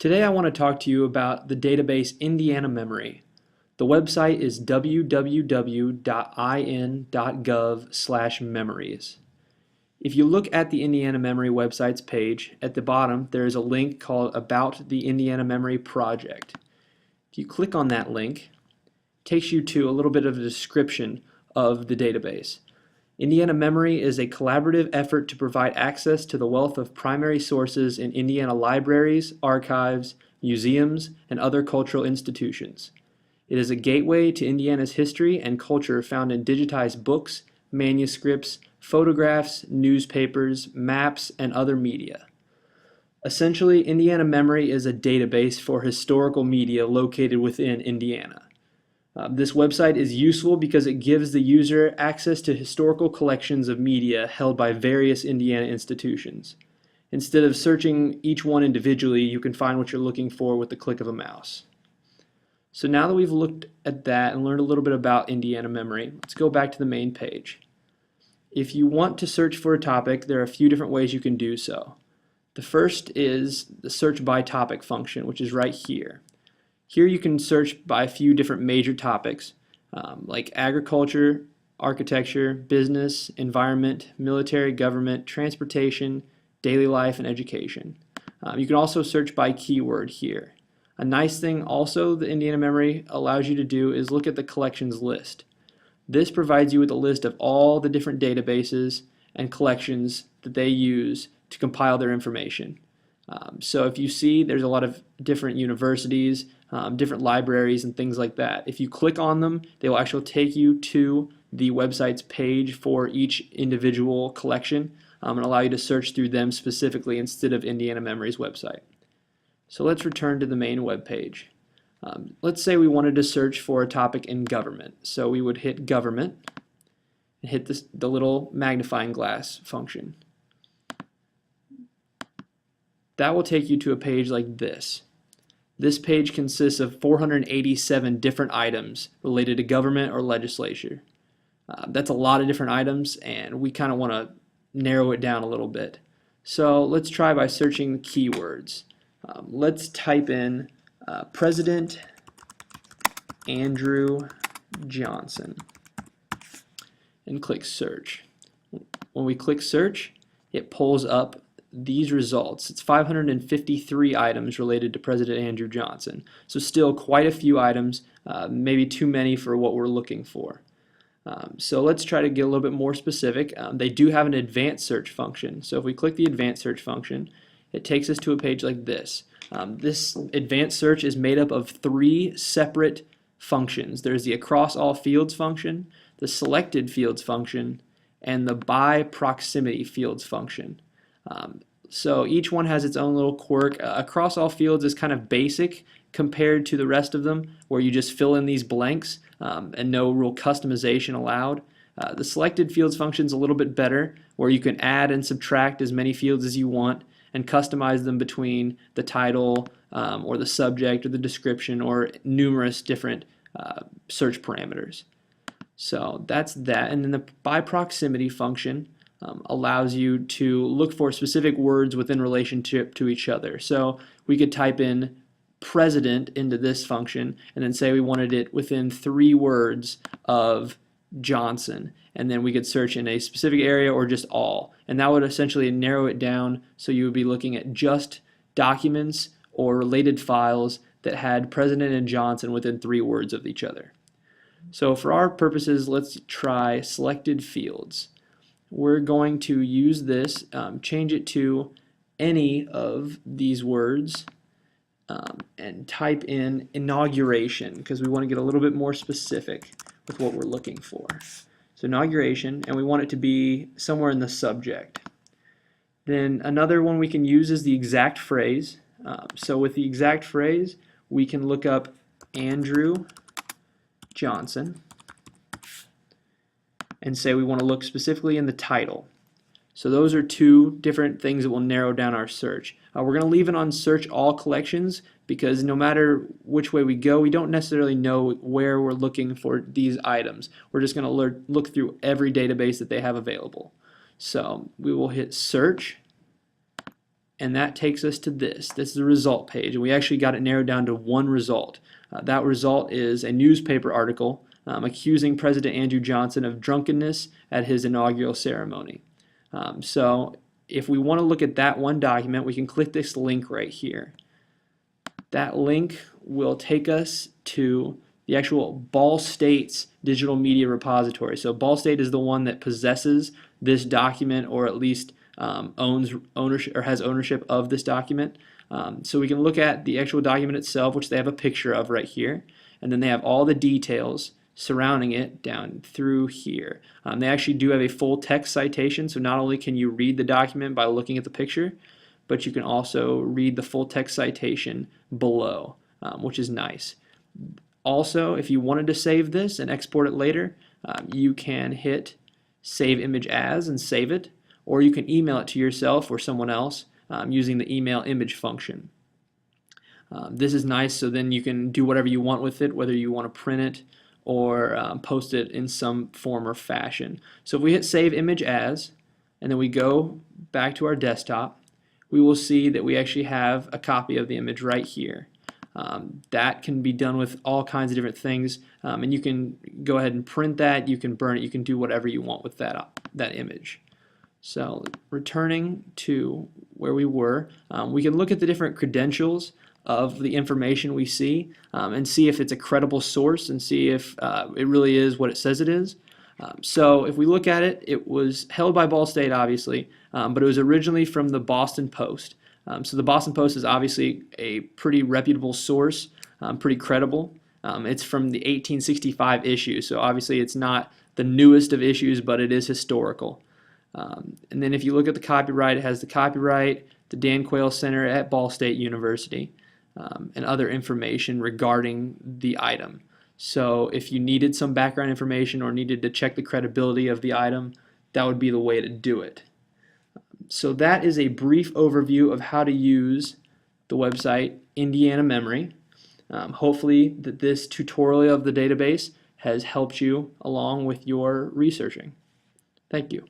Today I want to talk to you about the database Indiana Memory. The website is www.in.gov/memories. If you look at the Indiana Memory website's page, at the bottom there is a link called About the Indiana Memory Project. If you click on that link, it takes you to a little bit of a description of the database. Indiana Memory is a collaborative effort to provide access to the wealth of primary sources in Indiana libraries, archives, museums, and other cultural institutions. It is a gateway to Indiana's history and culture found in digitized books, manuscripts, photographs, newspapers, maps, and other media. Essentially, Indiana Memory is a database for historical media located within Indiana. This website is useful because it gives the user access to historical collections of media held by various Indiana institutions. Instead of searching each one individually, you can find what you're looking for with the click of a mouse. So now that we've looked at that and learned a little bit about Indiana Memory, let's go back to the main page. If you want to search for a topic, there are a few different ways you can do so. The first is the search by topic function, which is right here. Here you can search by a few different major topics like agriculture, architecture, business, environment, military, government, transportation, daily life, and education. You can also search by keyword here. A nice thing also the Indiana Memory allows you to do is look at the collections list. This provides you with a list of all the different databases and collections that they use to compile their information. So if you see there's a lot of different universities, different libraries and things like that. If you click on them, they will actually take you to the website's page for each individual collection and allow you to search through them specifically instead of Indiana Memory's website. So let's return to the main web page. Let's say we wanted to search for a topic in government. So we would hit government and hit the little magnifying glass function. That will take you to a page like this. This page consists of 487 different items related to government or legislature. That's a lot of different items, and we kind of want to narrow it down a little bit. So let's try by searching the keywords. Let's type in President Andrew Johnson and click search. When we click search, it pulls up these results. It's 553 items related to President Andrew Johnson. So still quite a few items, maybe too many for what we're looking for. So let's try to get a little bit more specific. They do have an advanced search function. So if we click the advanced search function, it takes us to a page like this. This advanced search is made up of 3 separate functions. There's the across all fields function, the selected fields function, and the by proximity fields function. So each one has its own little quirk. Across all fields is kind of basic compared to the rest of them, where you just fill in these blanks and no real customization allowed. The selected fields function is a little bit better, where you can add and subtract as many fields as you want and customize them between the title or the subject or the description or numerous different search parameters. So that's that. And then the by proximity function allows you to look for specific words within relationship to each other. So we could type in president into this function and then say we wanted it within 3 words of Johnson, and then we could search in a specific area or just all, and that would essentially narrow it down so you would be looking at just documents or related files that had President and Johnson within 3 words of each other. So for our purposes, let's try selected fields. We're going to use this, change it to any of these words, and type in inauguration because we want to get a little bit more specific with what we're looking for. So inauguration, and we want it to be somewhere in the subject. Then another one we can use is the exact phrase. So with the exact phrase, we can look up Andrew Johnson and say we want to look specifically in the title. So those are 2 different things that will narrow down our search. We're going to leave it on search all collections because no matter which way we go, we don't necessarily know where we're looking for these items. We're just going to look through every database that they have available. So we will hit search, and that takes us to this. This is the result page, and we actually got it narrowed down to one result. That result is a newspaper article accusing President Andrew Johnson of drunkenness at his inaugural ceremony. So if we want to look at that one document, we can click this link right here. That link will take us to the actual Ball State's digital media repository. So Ball State is the one that possesses this document, or at least owns ownership or has ownership of this document. So we can look at the actual document itself, which they have a picture of right here, and then they have all the details surrounding it down through here. They actually do have a full text citation, so not only can you read the document by looking at the picture, but you can also read the full text citation below, which is nice. Also, if you wanted to save this and export it later, you can hit Save Image As and save it, or you can email it to yourself or someone else using the email image function. This is nice, so then you can do whatever you want with it, whether you want to print it or post it in some form or fashion. So if we hit Save Image As, and then we go back to our desktop, we will see that we actually have a copy of the image right here. That can be done with all kinds of different things, and you can go ahead and print that, you can burn it, you can do whatever you want with that image. So returning to where we were, we can look at the different credentials of the information we see and see if it's a credible source and see if it really is what it says it is. So if we look at it, it was held by Ball State, obviously, but it was originally from the Boston Post. So the Boston Post is obviously a pretty reputable source, pretty credible. It's from the 1865 issue, so obviously it's not the newest of issues, but it is historical. And then if you look at the copyright, it has the copyright, the Dan Quayle Center at Ball State University, and other information regarding the item. So if you needed some background information or needed to check the credibility of the item, that would be the way to do it. So that is a brief overview of how to use the website Indiana Memory. Hopefully that this tutorial of the database has helped you along with your researching. Thank you.